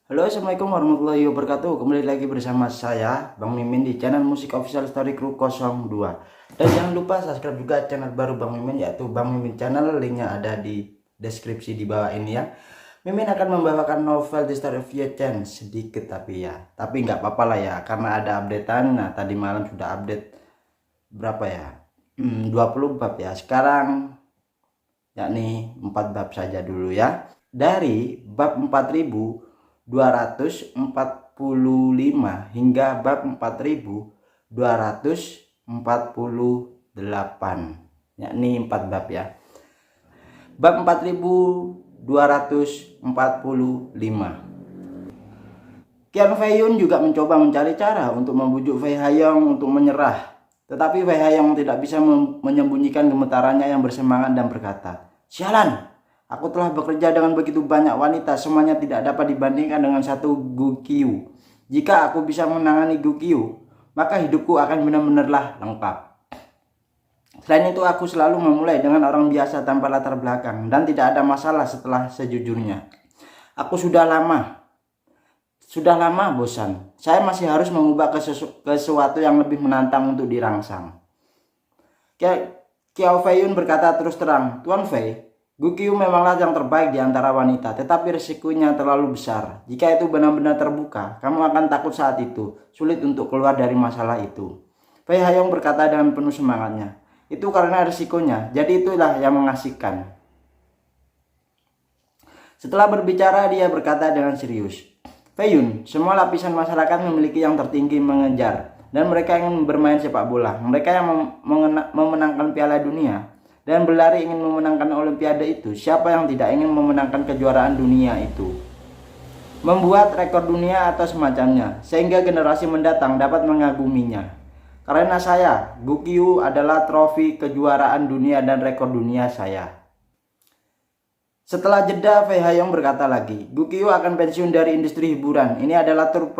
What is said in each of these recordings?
Halo, assalamualaikum warahmatullahi wabarakatuh. Kembali lagi bersama saya Bang Mimin di channel Musik Official Story Crew 02. Dan jangan lupa subscribe juga channel baru Bang Mimin, yaitu Bang Mimin Channel. Linknya ada di deskripsi di bawah ini ya. Mimin akan membawakan novel The Story of Ye Chen sedikit tapi nggak apa-apa lah ya, karena ada updatean. Nah, tadi malam sudah update berapa ya, 20 bab ya. Sekarang yakni 4 bab saja dulu ya. Dari bab 4245 hingga bab 4248, yakni 4 bab ya. Bab 4245. Qian Fei Yun juga mencoba mencari cara untuk membujuk Fei Haiyong untuk menyerah. Tetapi Fei Haiyong tidak bisa menyembunyikan gemetarannya yang bersemangat dan berkata, "Sialan, aku telah bekerja dengan begitu banyak wanita, semuanya tidak dapat dibandingkan dengan satu Gu Qiu. Jika aku bisa menangani Gu Qiu, maka hidupku akan benar-benarlah lengkap. Selain itu, aku selalu memulai dengan orang biasa tanpa latar belakang dan tidak ada masalah setelah sejujurnya. Aku sudah lama bosan. Saya masih harus mengubah ke sesuatu yang lebih menantang untuk dirangsang." Qiao Fei Yun berkata terus terang, "Tuan Fei, Gu Qiu memanglah yang terbaik di antara wanita, tetapi risikonya terlalu besar. Jika itu benar-benar terbuka, kamu akan takut saat itu, sulit untuk keluar dari masalah itu." Fei Haiyong berkata dengan penuh semangatnya, "Itu karena risikonya, jadi itulah yang mengasihkan." Setelah berbicara, dia berkata dengan serius, "Fei Yun, semua lapisan masyarakat memiliki yang tertinggi mengejar, dan mereka ingin bermain sepak bola. Mereka yang memenangkan Piala Dunia dan berlari ingin memenangkan Olimpiade itu. Siapa yang tidak ingin memenangkan kejuaraan dunia itu? Membuat rekor dunia atau semacamnya, sehingga generasi mendatang dapat mengaguminya. Karena saya, Gu Qiu adalah trofi kejuaraan dunia dan rekor dunia saya." Setelah jeda, Fei Haiyong berkata lagi, "Gu Qiu akan pensiun dari industri hiburan. Ini adalah tur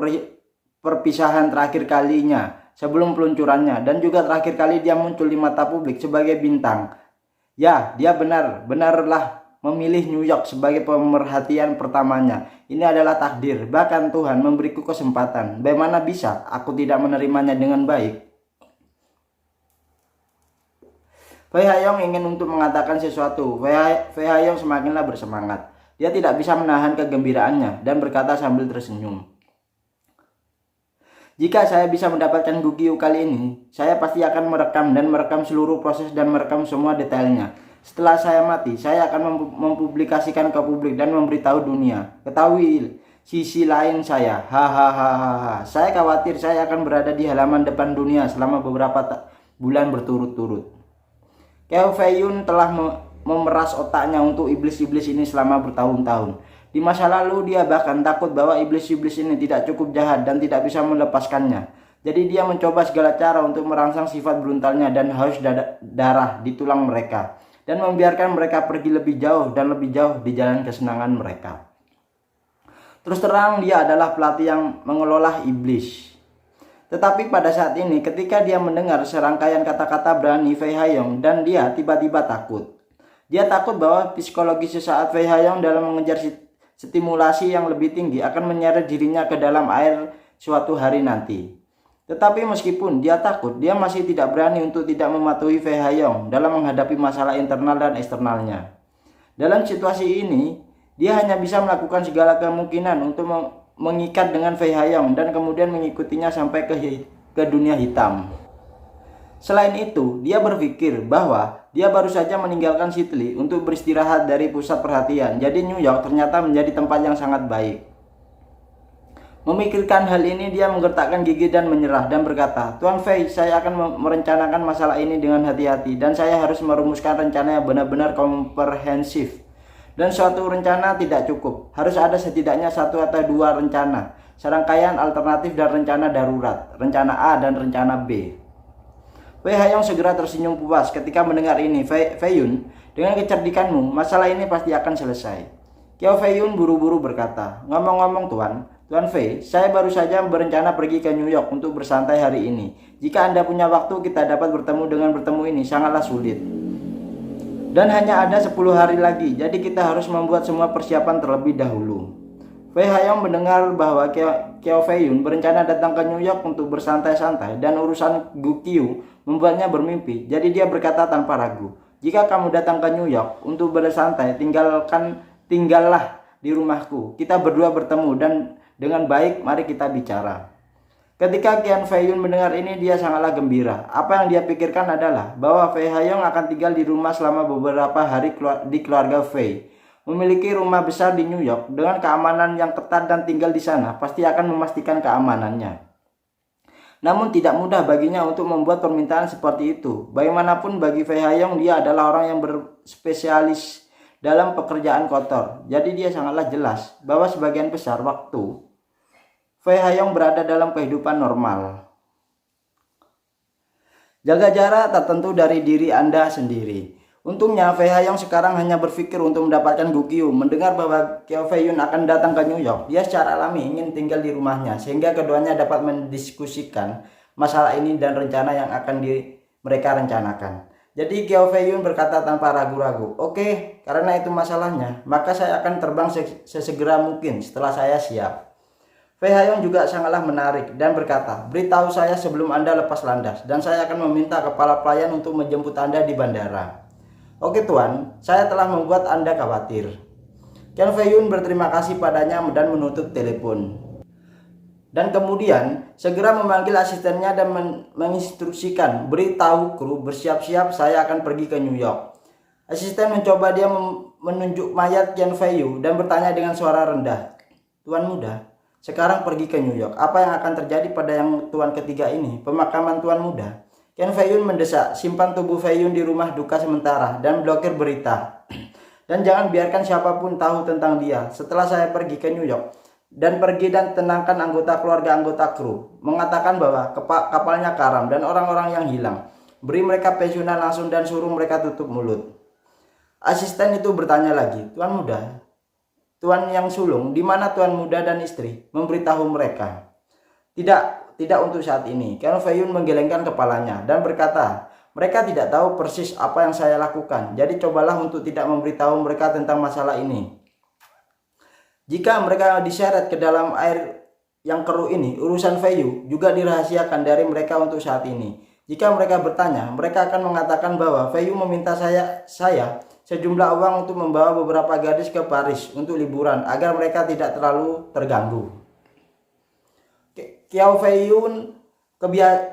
perpisahan terakhir kalinya sebelum peluncurannya, dan juga terakhir kali dia muncul di mata publik sebagai bintang. Ya, dia benarlah memilih New York sebagai pemerhatian pertamanya. Ini adalah takdir, bahkan Tuhan memberiku kesempatan. Bagaimana bisa aku tidak menerimanya dengan baik?" Fei Haiyong ingin untuk mengatakan sesuatu. Fei Haiyong semakinlah bersemangat. Dia tidak bisa menahan kegembiraannya dan berkata sambil tersenyum, "Jika saya bisa mendapatkan Gu Qiu kali ini, saya pasti akan merekam seluruh proses dan merekam semua detailnya. Setelah saya mati, saya akan mempublikasikan ke publik dan memberitahu dunia. Ketahui sisi lain saya. Hahaha. Saya khawatir saya akan berada di halaman depan dunia selama beberapa bulan berturut-turut." Qiao Fei Yun telah memeras otaknya untuk iblis-iblis ini selama bertahun-tahun. Di masa lalu dia bahkan takut bahwa iblis-iblis ini tidak cukup jahat dan tidak bisa melepaskannya. Jadi dia mencoba segala cara untuk merangsang sifat brutalinya dan haus darah di tulang mereka, dan membiarkan mereka pergi lebih jauh dan lebih jauh di jalan kesenangan mereka. Terus terang, dia adalah pelatih yang mengelola iblis. Tetapi pada saat ini, ketika dia mendengar serangkaian kata-kata berani Fei Haiyong, dan dia tiba-tiba takut. Dia takut bahwa psikologi sesaat Fei Haiyong dalam mengejar stimulasi yang lebih tinggi akan menyeret dirinya ke dalam air suatu hari nanti. Tetapi meskipun dia takut, dia masih tidak berani untuk tidak mematuhi Fei Haiyong dalam menghadapi masalah internal dan eksternalnya. Dalam situasi ini, dia hanya bisa melakukan segala kemungkinan untuk mengikat dengan Fei Haiyong dan kemudian mengikutinya sampai ke dunia hitam. Selain itu, dia berpikir bahwa dia baru saja meninggalkan Sydney untuk beristirahat dari pusat perhatian. Jadi New York ternyata menjadi tempat yang sangat baik. Memikirkan hal ini, dia menggertakkan gigi dan menyerah dan berkata, "Tuan Fei, saya akan merencanakan masalah ini dengan hati-hati, dan saya harus merumuskan rencana yang benar-benar komprehensif. Dan suatu rencana tidak cukup, harus ada setidaknya satu atau dua rencana, serangkaian alternatif dan rencana darurat, rencana A dan rencana B." Fei Haiyong segera tersenyum puas ketika mendengar ini. Fei Yun, dengan kecerdikanmu, masalah ini pasti akan selesai." Qiao Fei Yun buru-buru berkata, "Ngomong-ngomong Tuan Fei, saya baru saja berencana pergi ke New York untuk bersantai hari ini. Jika Anda punya waktu, kita dapat bertemu ini sangatlah sulit. Dan hanya ada 10 hari lagi, jadi kita harus membuat semua persiapan terlebih dahulu." Wei Hayong mendengar bahwa Keo Fei-yun berencana datang ke New York untuk bersantai-santai dan urusan Gu Qiu membuatnya bermimpi. Jadi dia berkata tanpa ragu, "Jika kamu datang ke New York untuk bersantai, tinggallah di rumahku. Kita berdua bertemu dan dengan baik mari kita bicara." Ketika Qian Fei-yun mendengar ini, dia sangatlah gembira. Apa yang dia pikirkan adalah bahwa Wei Hayong akan tinggal di rumah selama beberapa hari di keluarga Fei. Memiliki rumah besar di New York dengan keamanan yang ketat dan tinggal di sana pasti akan memastikan keamanannya. Namun tidak mudah baginya untuk membuat permintaan seperti itu. Bagaimanapun bagi Wei Hayong, dia adalah orang yang berspesialis dalam pekerjaan kotor. Jadi dia sangatlah jelas bahwa sebagian besar waktu Wei Hayong berada dalam kehidupan normal. Jaga jarak tertentu dari diri Anda sendiri. Untungnya Wei Hayong sekarang hanya berpikir untuk mendapatkan Gu Qiu. Mendengar bahwa Keo Fei-yun akan datang ke New York, dia secara alami ingin tinggal di rumahnya sehingga keduanya dapat mendiskusikan masalah ini dan rencana yang akan mereka rencanakan. Jadi Keo Fei-yun berkata tanpa ragu-ragu, "Oke, karena itu masalahnya, maka saya akan terbang sesegera mungkin setelah saya siap." Wei Hayong juga sangatlah menarik dan berkata, "Beritahu saya sebelum Anda lepas landas dan saya akan meminta kepala pelayan untuk menjemput Anda di bandara." "Oke Tuan, saya telah membuat Anda khawatir." Qian Fei-yun berterima kasih padanya dan menutup telepon. Dan kemudian segera memanggil asistennya dan menginstruksikan, "Beritahu kru bersiap-siap, saya akan pergi ke New York." Asisten mencoba dia menunjuk mayat Qian Fei-yun dan bertanya dengan suara rendah, "Tuan muda, sekarang pergi ke New York. Apa yang akan terjadi pada yang tuan ketiga ini, pemakaman tuan muda?" Qian Fei-yun mendesak, "Simpan tubuh Fei-yun di rumah duka sementara dan blokir berita. Dan jangan biarkan siapapun tahu tentang dia. Setelah saya pergi ke New York, dan pergi dan tenangkan anggota kru. Mengatakan bahwa kapalnya karam dan orang-orang yang hilang. Beri mereka pensiunan langsung dan suruh mereka tutup mulut." Asisten itu bertanya lagi, "Tuan muda, tuan yang sulung, di mana tuan muda dan istri?" Memberitahu mereka. Tidak untuk saat ini." Qian Fei-yun menggelengkan kepalanya dan berkata, "Mereka tidak tahu persis apa yang saya lakukan. Jadi cobalah untuk tidak memberitahu mereka tentang masalah ini. Jika mereka diseret ke dalam air yang keruh ini, urusan Fei-yun juga dirahasiakan dari mereka untuk saat ini. Jika mereka bertanya, mereka akan mengatakan bahwa Fei-yun meminta saya sejumlah uang untuk membawa beberapa gadis ke Paris untuk liburan agar mereka tidak terlalu terganggu." Keo Fei-yun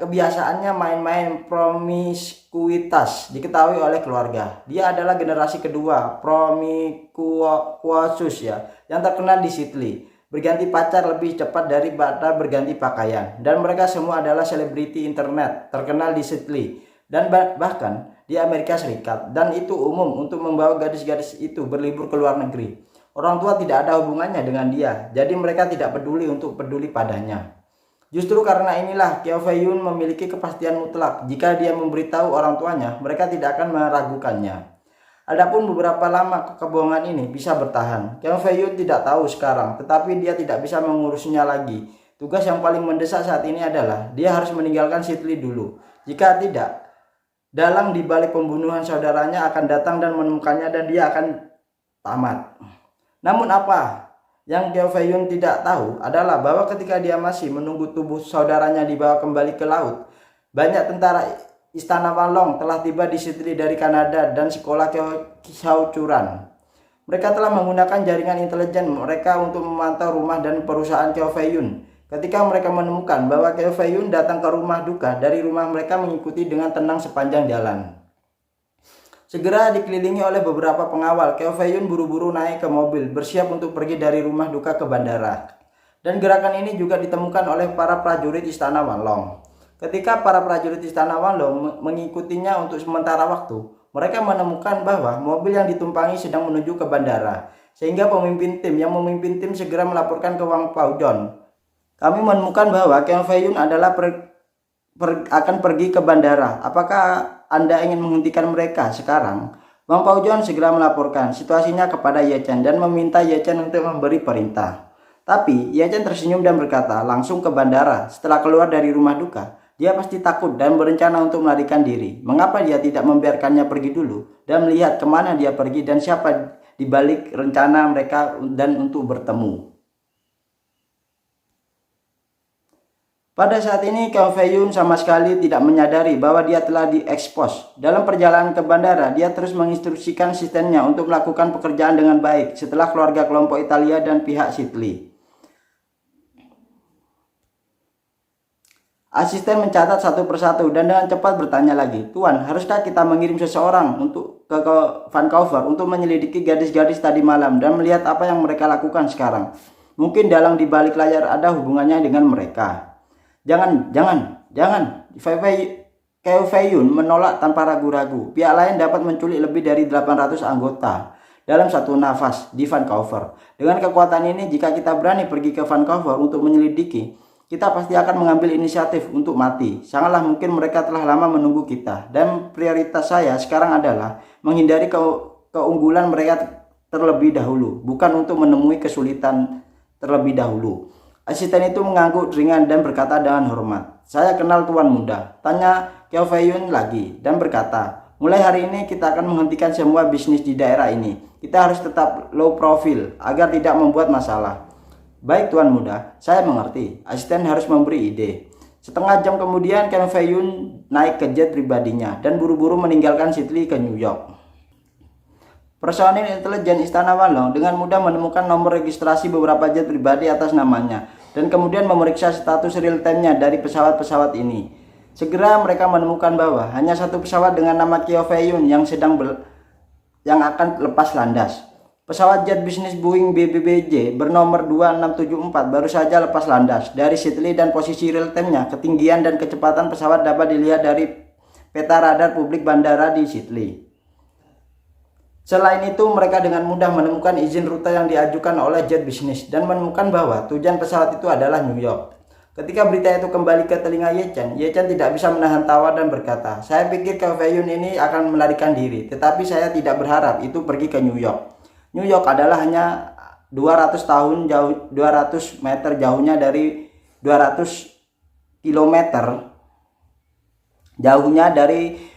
kebiasaannya main-main promiskuitas diketahui oleh keluarga. Dia adalah generasi kedua promiskuosus yang terkenal di Sydney. Berganti pacar lebih cepat daripada berganti pakaian. Dan mereka semua adalah selebriti internet terkenal di Sydney dan bahkan di Amerika Serikat. Dan itu umum untuk membawa gadis-gadis itu berlibur ke luar negeri. Orang tua tidak ada hubungannya dengan dia, jadi mereka tidak peduli untuk peduli padanya. Justru karena inilah Keo Fei-yun memiliki kepastian mutlak. Jika dia memberitahu orang tuanya, mereka tidak akan meragukannya. Adapun beberapa lama kebohongan ini bisa bertahan. Keo Fei-yun tidak tahu sekarang, tetapi dia tidak bisa mengurusnya lagi. Tugas yang paling mendesak saat ini adalah dia harus meninggalkan Sydney dulu. Jika tidak, dalang di balik pembunuhan saudaranya akan datang dan menemukannya dan dia akan tamat. Namun apa yang Keo Fei-yun tidak tahu adalah bahwa ketika dia masih menunggu tubuh saudaranya dibawa kembali ke laut, banyak tentara Istana Wanlong telah tiba di Sydney dari Kanada dan sekolah Kiao Churan. Mereka telah menggunakan jaringan intelijen mereka untuk memantau rumah dan perusahaan Keo Fei-yun. Ketika mereka menemukan bahwa Keo Fei-yun datang ke rumah duka, dari rumah mereka mengikuti dengan tenang sepanjang jalan. Segera dikelilingi oleh beberapa pengawal, Keo Fei-yun buru-buru naik ke mobil, bersiap untuk pergi dari rumah duka ke bandara. Dan gerakan ini juga ditemukan oleh para prajurit Istana Wanlong. Ketika para prajurit Istana Wanlong mengikutinya untuk sementara waktu, mereka menemukan bahwa mobil yang ditumpangi sedang menuju ke bandara. Sehingga pemimpin tim yang memimpin tim segera melaporkan ke Wang Paozhong. "Kami menemukan bahwa Keo Fei-yun adalah akan pergi ke bandara. Apakah Anda ingin menghentikan mereka sekarang?" Wang Paozhong segera melaporkan situasinya kepada Ye Chen dan meminta Ye Chen untuk memberi perintah. Tapi Ye Chen tersenyum dan berkata, "Langsung ke bandara." Setelah keluar dari rumah duka, dia pasti takut dan berencana untuk melarikan diri. Mengapa dia tidak membiarkannya pergi dulu dan melihat kemana dia pergi dan siapa di balik rencana mereka dan untuk bertemu? Pada saat ini, Kim Fei-yun sama sekali tidak menyadari bahwa dia telah diekspos. Dalam perjalanan ke bandara, dia terus menginstruksikan asistennya untuk melakukan pekerjaan dengan baik setelah keluarga kelompok Italia dan pihak Sidley. Asisten mencatat satu persatu dan dengan cepat bertanya lagi, "Tuan, haruskah kita mengirim seseorang untuk ke Vancouver untuk menyelidiki gadis-gadis tadi malam dan melihat apa yang mereka lakukan sekarang? Mungkin dalang di balik layar ada hubungannya dengan mereka." Jangan. Kim Fei-yun menolak tanpa ragu-ragu. Pihak lain dapat menculik lebih dari 800 anggota dalam satu nafas di Vancouver. Dengan kekuatan ini, jika kita berani pergi ke Vancouver untuk menyelidiki, kita pasti akan mengambil inisiatif untuk mati. Sangatlah mungkin mereka telah lama menunggu kita. Dan prioritas saya sekarang adalah menghindari keunggulan mereka terlebih dahulu, bukan untuk menemui kesulitan terlebih dahulu. Asisten itu mengangguk ringan dan berkata dengan hormat, "Saya kenal Tuan Muda." Tanya Kim Fei-yun lagi dan berkata, "Mulai hari ini kita akan menghentikan semua bisnis di daerah ini. Kita harus tetap low profile agar tidak membuat masalah." "Baik Tuan Muda, saya mengerti." Asisten harus memberi ide. Setengah jam kemudian, Kim Fei-yun naik ke jet pribadinya dan buru-buru meninggalkan Sidley ke New York. Personil intelijen Istana Wanlong dengan mudah menemukan nomor registrasi beberapa jet pribadi atas namanya dan kemudian memeriksa status real time-nya dari pesawat-pesawat ini. Segera mereka menemukan bahwa hanya satu pesawat dengan nama Kim Fei-yun yang akan lepas landas. Pesawat jet bisnis Boeing BBBJ bernomor 2674 baru saja lepas landas dari Sidley dan posisi real time-nya, ketinggian dan kecepatan pesawat dapat dilihat dari peta radar publik bandara di Sidley. Selain itu, mereka dengan mudah menemukan izin rute yang diajukan oleh jet bisnis dan menemukan bahwa tujuan pesawat itu adalah New York. Ketika berita itu kembali ke telinga Ye Chen tidak bisa menahan tawa dan berkata, "Saya pikir Kim Fei-yun ini akan melarikan diri, tetapi saya tidak berharap itu pergi ke New York. New York adalah hanya 200 meter jauhnya dari 200 kilometer jauhnya dari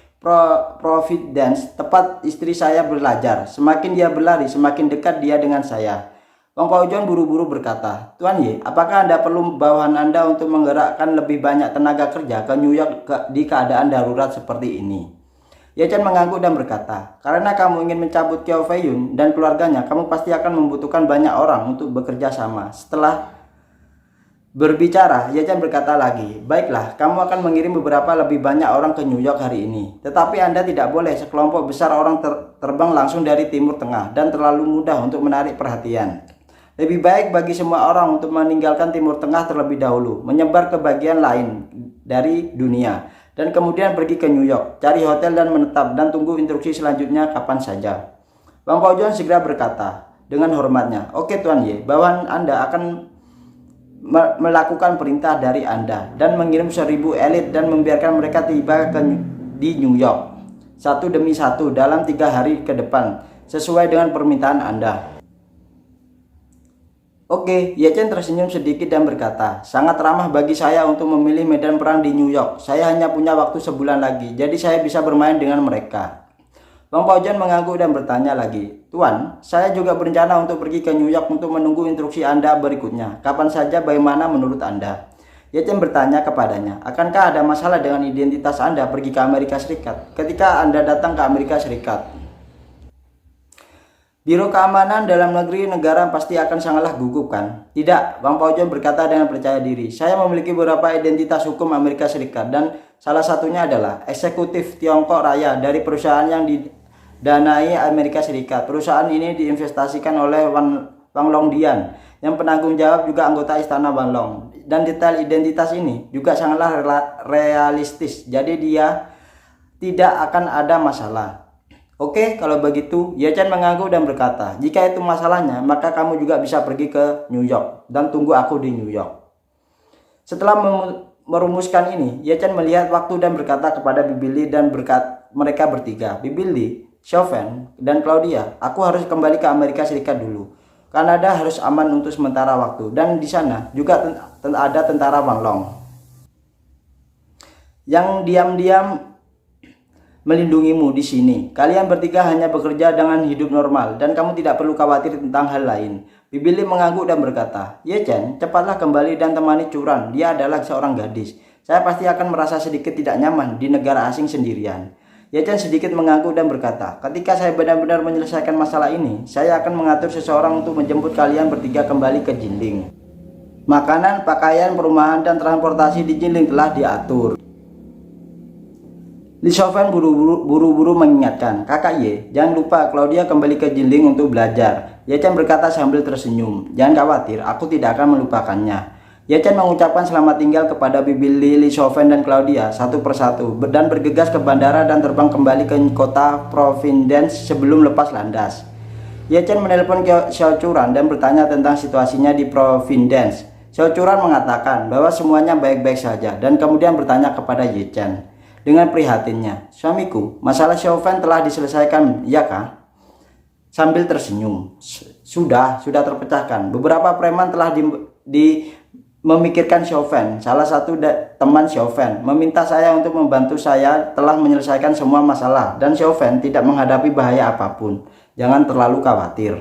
Providence, tempat istri saya belajar. Semakin dia berlari, semakin dekat dia dengan saya." Wang Paojon buru-buru berkata, "Tuan Ye, apakah Anda perlu bawahan Anda untuk menggerakkan lebih banyak tenaga kerja ke New York di keadaan darurat seperti ini?" Ye Chen mengangguk dan berkata, "Karena kamu ingin mencabut Kim Fei-yun dan keluarganya, kamu pasti akan membutuhkan banyak orang untuk bekerja sama." Setelah berbicara, Ye Chen berkata lagi, "Baiklah, kamu akan mengirim beberapa lebih banyak orang ke New York hari ini. Tetapi Anda tidak boleh sekelompok besar orang terbang langsung dari Timur Tengah dan terlalu mudah untuk menarik perhatian. Lebih baik bagi semua orang untuk meninggalkan Timur Tengah terlebih dahulu, menyebar ke bagian lain dari dunia, dan kemudian pergi ke New York, cari hotel dan menetap, dan tunggu instruksi selanjutnya kapan saja." Wang Paojon segera berkata dengan hormatnya, "Oke Tuan Ye, bawahan Anda akan melakukan perintah dari Anda dan mengirim 1000 elit dan membiarkan mereka tiba di New York satu demi satu dalam 3 hari ke depan sesuai dengan permintaan Anda." "Oke." Ye Chen tersenyum sedikit dan berkata, "Sangat ramah bagi saya untuk memilih medan perang di New York. Saya hanya punya waktu sebulan lagi, jadi saya bisa bermain dengan mereka." Wang Paojon mengangguk dan bertanya lagi, "Tuan, saya juga berencana untuk pergi ke New York untuk menunggu instruksi Anda berikutnya. Kapan saja, bagaimana menurut Anda?" Ye Chen bertanya kepadanya, "Akankah ada masalah dengan identitas Anda pergi ke Amerika Serikat ketika Anda datang ke Amerika Serikat? Biro Keamanan Dalam Negeri negara pasti akan sangatlah gugup, kan?" "Tidak," Wang Paojon berkata dengan percaya diri. "Saya memiliki beberapa identitas hukum Amerika Serikat dan salah satunya adalah eksekutif Tiongkok Raya dari perusahaan yang didanai Amerika Serikat. Perusahaan ini diinvestasikan oleh Wang Longdian yang penanggung jawab juga anggota Istana Wanlong. Dan detail identitas ini juga sangatlah realistis, jadi dia tidak akan ada masalah." "Oke, kalau begitu." Ye Chen mengangguk dan berkata, "Jika itu masalahnya, maka kamu juga bisa pergi ke New York dan tunggu aku di New York." Setelah merumuskan ini, Ye Chen melihat waktu dan berkata kepada Bibi Li dan mereka bertiga, "Bibi Li, Chauvin, dan Claudia, aku harus kembali ke Amerika Serikat dulu. Kanada harus aman untuk sementara waktu, dan di sana juga ada tentara Wanlong yang diam-diam melindungimu di sini. Kalian bertiga hanya bekerja dengan hidup normal dan kamu tidak perlu khawatir tentang hal lain. Bibi Lee mengangguk dan berkata, "Ye Chen, cepatlah kembali dan temani Curan. Dia adalah seorang gadis. Saya pasti akan merasa sedikit tidak nyaman di negara asing sendirian." Ye Chen sedikit mengangguk dan berkata, "Ketika saya benar-benar menyelesaikan masalah ini, saya akan mengatur seseorang untuk menjemput kalian bertiga kembali ke Jinling. Makanan, pakaian, perumahan, dan transportasi di Jinling telah diatur." Li Shofeng buru-buru mengingatkan, "Kakak Ye, jangan lupa Claudia kembali ke Jinling untuk belajar." Ye Chen berkata sambil tersenyum, "Jangan khawatir, aku tidak akan melupakannya." Ye Chen mengucapkan selamat tinggal kepada Bibi Li Shofeng dan Claudia satu persatu dan bergegas ke bandara dan terbang kembali ke kota Providence sebelum lepas landas. Ye Chen menelpon Xiao Churan dan bertanya tentang situasinya di Providence. Xiao Churan mengatakan bahwa semuanya baik-baik saja dan kemudian bertanya kepada Ye Chen dengan prihatinnya, "Suamiku, masalah Shofeng telah diselesaikan, ya kah?" Sambil tersenyum, sudah terpecahkan. Beberapa preman telah memikirkan Shofeng. Salah satu teman Shofeng meminta saya untuk membantu saya telah menyelesaikan semua masalah dan Shofeng tidak menghadapi bahaya apapun. Jangan terlalu khawatir."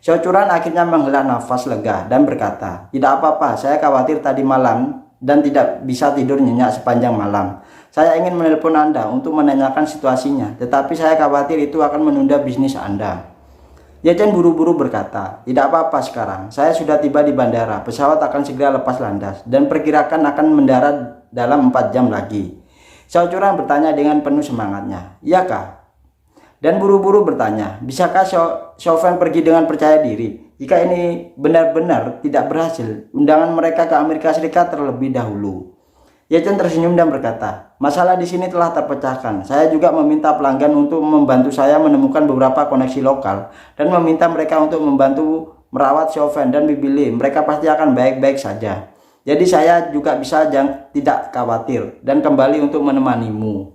Xiao Churan akhirnya menghela nafas lega dan berkata, "Tidak apa-apa, saya khawatir tadi malam dan tidak bisa tidur nyenyak sepanjang malam. Saya ingin menelpon Anda untuk menanyakan situasinya, tetapi saya khawatir itu akan menunda bisnis Anda." Ye Chen buru-buru berkata, "Tidak apa-apa sekarang, saya sudah tiba di bandara, pesawat akan segera lepas landas, dan perkirakan akan mendarat dalam 4 jam lagi." Xiao Churan bertanya dengan penuh semangatnya, "Iyakah?" Dan buru-buru bertanya, "Bisakah Shofeng pergi dengan percaya diri? Jika ini benar-benar tidak berhasil, undangan mereka ke Amerika Serikat terlebih dahulu." Ye Chen tersenyum dan berkata, "Masalah di sini telah terpecahkan. Saya juga meminta pelanggan untuk membantu saya menemukan beberapa koneksi lokal dan meminta mereka untuk membantu merawat Shofeng dan Bibi Lee. Mereka pasti akan baik-baik saja. Jadi saya juga bisa tidak khawatir dan kembali untuk menemanimu."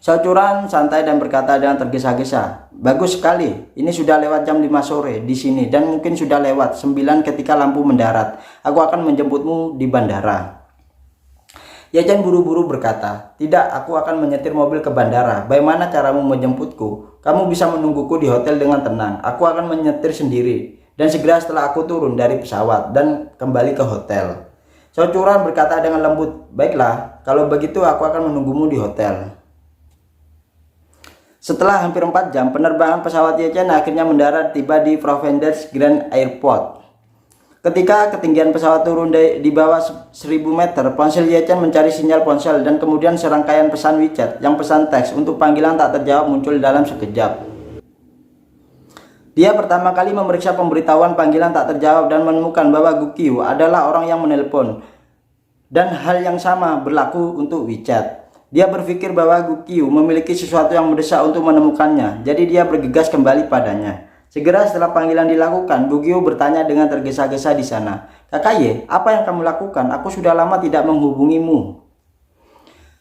Xiao Churan santai dan berkata dengan tergesa-gesa, "Bagus sekali. Ini sudah lewat jam 5 sore di sini dan mungkin sudah lewat 9 ketika lampu mendarat. Aku akan menjemputmu di bandara." Ye Chen buru-buru berkata, "Tidak, aku akan menyetir mobil ke bandara. Bagaimana caramu menjemputku? Kamu bisa menungguku di hotel dengan tenang. Aku akan menyetir sendiri. Dan segera setelah aku turun dari pesawat dan kembali ke hotel." Xiao Churan berkata dengan lembut, "Baiklah, kalau begitu aku akan menunggumu di hotel." Setelah hampir 4 jam, penerbangan pesawat Ye Chen akhirnya mendarat tiba di Providence Grand Airport. Ketika ketinggian pesawat turun di bawah 1000 meter, ponsel Ye Chen mencari sinyal ponsel dan kemudian serangkaian pesan WeChat yang pesan teks untuk panggilan tak terjawab muncul dalam sekejap. Dia pertama kali memeriksa pemberitahuan panggilan tak terjawab dan menemukan bahwa Gu Qiu adalah orang yang menelpon. Dan hal yang sama berlaku untuk WeChat. Dia berpikir bahwa Gu Qiu memiliki sesuatu yang mendesak untuk menemukannya, jadi dia bergegas kembali padanya. Segera setelah panggilan dilakukan, Gu Qiu bertanya dengan tergesa-gesa di sana, "Kakak Ye, apa yang kamu lakukan? Aku sudah lama tidak menghubungimu."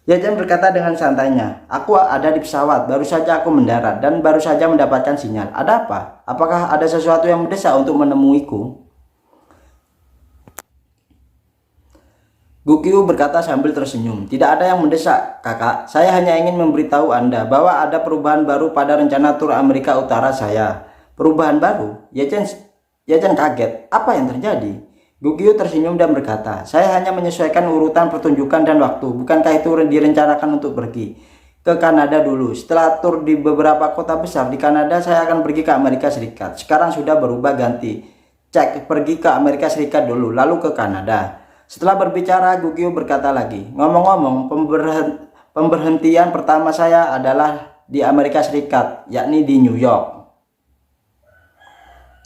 Ye Chen berkata dengan santainya, "Aku ada di pesawat, baru saja aku mendarat dan baru saja mendapatkan sinyal. Ada apa? Apakah ada sesuatu yang mendesak untuk menemuiku?" Gu Qiu berkata sambil tersenyum, "Tidak ada yang mendesak, kakak. Saya hanya ingin memberitahu Anda bahwa ada perubahan baru pada rencana tur Amerika Utara saya." "Perubahan baru?" Ye Chen kaget. "Apa yang terjadi?" Gu Qiu tersenyum dan berkata, "Saya hanya menyesuaikan urutan pertunjukan dan waktu. Bukankah itu direncanakan untuk pergi ke Kanada dulu? Setelah tur di beberapa kota besar di Kanada, saya akan pergi ke Amerika Serikat. Sekarang sudah berubah ganti. Cek, pergi ke Amerika Serikat dulu, lalu ke Kanada." Setelah berbicara, Gu Qiu berkata lagi, "Ngomong-ngomong, pemberhentian pertama saya adalah di Amerika Serikat, yakni di New York."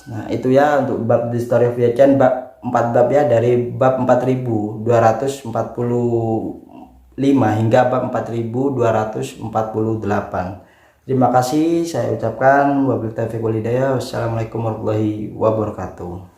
Nah, itu ya untuk bab The Story of Ye Chen, bab 4 bab ya, dari bab 4245 hingga bab 4248. Terima kasih saya ucapkan wabillahi taufiq wal hidayah. Wassalamualaikum warahmatullahi wabarakatuh.